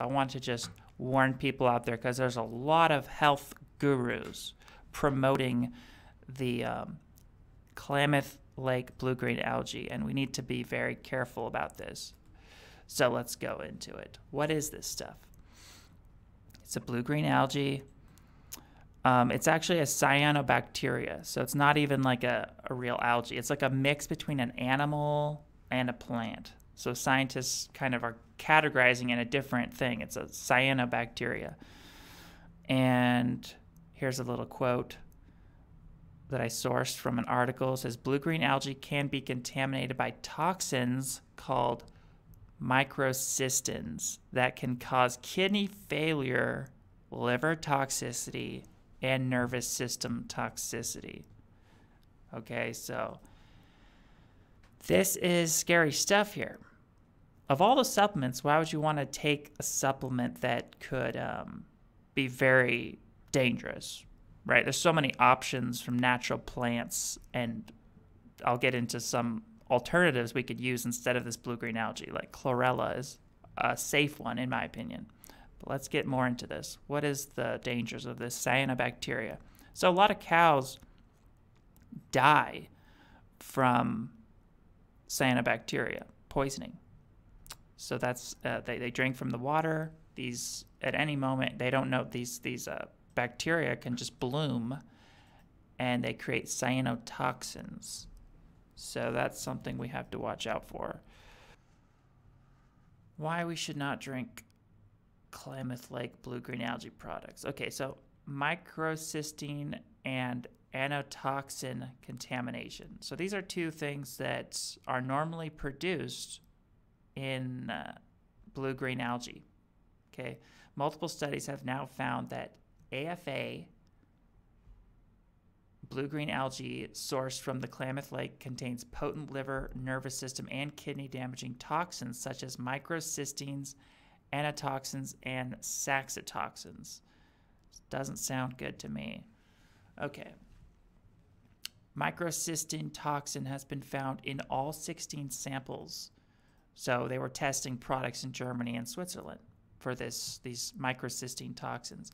I want to just warn people out there because there's a lot of health gurus promoting the Klamath Lake blue-green algae, and we need to be very careful about this. So let's go into it. What is this stuff? It's a blue-green algae. It's actually a cyanobacteria, so it's not even like a real algae. It's like a mix between an animal and a plant. So scientists kind of are categorizing in a different thing. It's a cyanobacteria. And here's a little quote that I sourced from an article. It says, blue-green algae can be contaminated by toxins called microcystins that can cause kidney failure, liver toxicity, and nervous system toxicity. Okay, so this is scary stuff here. Of all the supplements, why would you want to take a supplement that could be very dangerous, right? There's so many options from natural plants, and I'll get into some alternatives we could use instead of this blue-green algae. Like chlorella is a safe one, in my opinion. But let's get more into this. What is the dangers of this cyanobacteria? So a lot of cows die from cyanobacteria poisoning. So that's they drink from the water. These at any moment they don't know these bacteria can just bloom, and they create cyanotoxins. So that's something we have to watch out for. Why we should not drink Klamath Lake blue-green algae products. Okay, so microcystine and anotoxin contamination. So these are two things that are normally produced in blue-green algae. Okay, multiple studies have now found that AFA, blue-green algae sourced from the Klamath Lake, contains potent liver, nervous system, and kidney-damaging toxins such as microcystines, anotoxins, and saxitoxins. Doesn't sound good to me. Okay. Microcystine toxin has been found in all 16 samples. So they were testing products in Germany and Switzerland for these microcystine toxins.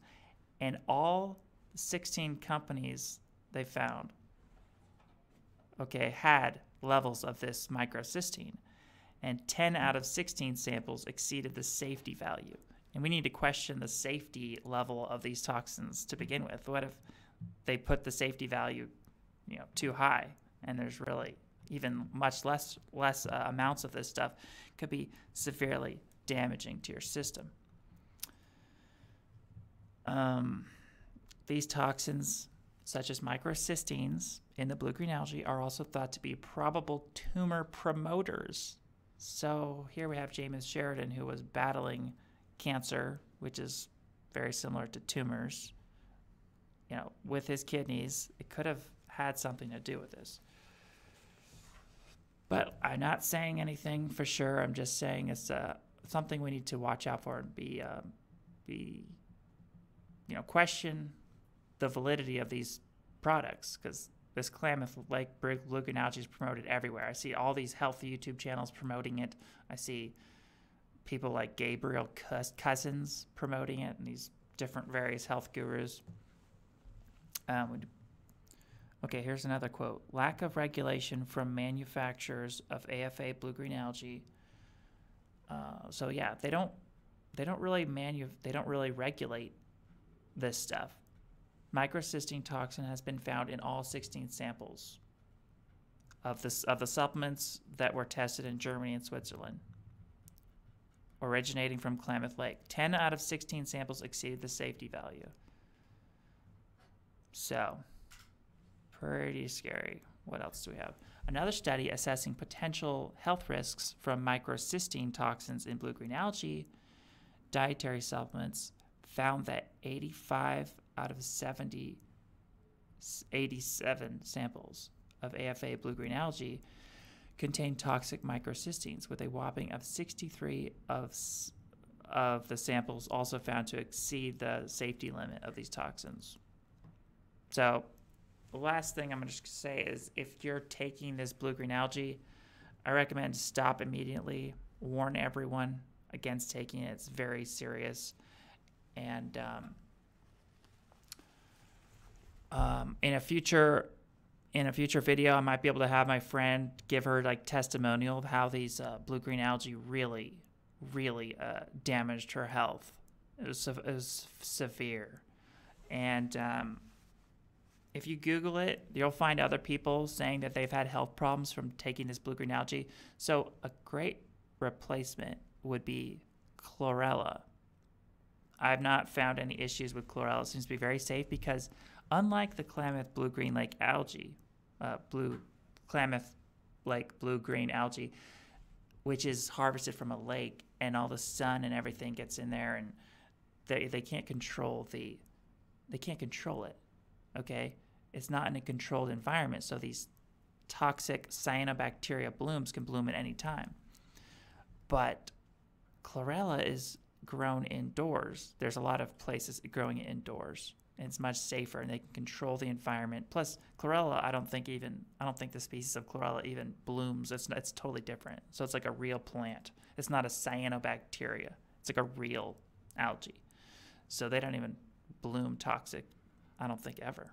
And all 16 companies they found, okay, had levels of this microcystine. And 10 out of 16 samples exceeded the safety value. And we need to question the safety level of these toxins to begin with. What if they put the safety value, too high, and there's really even much less amounts of this stuff could be severely damaging to your system. These toxins, such as microcystines in the blue-green algae, are also thought to be probable tumor promoters. So here we have James Sheridan, who was battling cancer, which is very similar to tumors, with his kidneys. It could have had something to do with this. But I'm not saying anything for sure. I'm just saying it's something we need to watch out for and be question the validity of these products, because this Klamath Lake blue-green algae is promoted everywhere. I see all these health YouTube channels promoting it. I see people like Gabriel Cousins promoting it, and these different various health gurus. Okay, here's another quote. Lack of regulation from manufacturers of AFA blue-green algae. So yeah, they don't really regulate this stuff. Microcystine toxin has been found in all 16 samples of the supplements that were tested in Germany and Switzerland, originating from Klamath Lake. 10 out of 16 samples exceeded the safety value. So, pretty scary. What else do we have? Another study assessing potential health risks from microcystine toxins in blue-green algae dietary supplements found that 85 out of 87 samples of AFA blue-green algae contain toxic microcystines, with a whopping of 63 of the samples also found to exceed the safety limit of these toxins. So the last thing I'm going to say is, if you're taking this blue-green algae, I recommend stop immediately, warn everyone, against taking it. It's very serious. And in a future video, I might be able to have my friend give her like testimonial of how these blue-green algae really damaged her health. It was severe. And if you Google it, you'll find other people saying that they've had health problems from taking this blue-green algae. So a great replacement would be chlorella. I've not found any issues with chlorella. It seems to be very safe because unlike the Klamath blue-green lake algae, Klamath lake blue-green algae, which is harvested from a lake and all the sun and everything gets in there, and they can't control it. Okay, it's not in a controlled environment, so these toxic cyanobacteria blooms can bloom at any time. But chlorella is grown indoors. There's a lot of places growing it indoors, and it's much safer, and they can control the environment. Plus, chlorella, I don't think the species of chlorella even blooms. It's totally different. So it's like a real plant. It's not a cyanobacteria. It's like a real algae. So they don't even bloom toxic, I don't think, ever.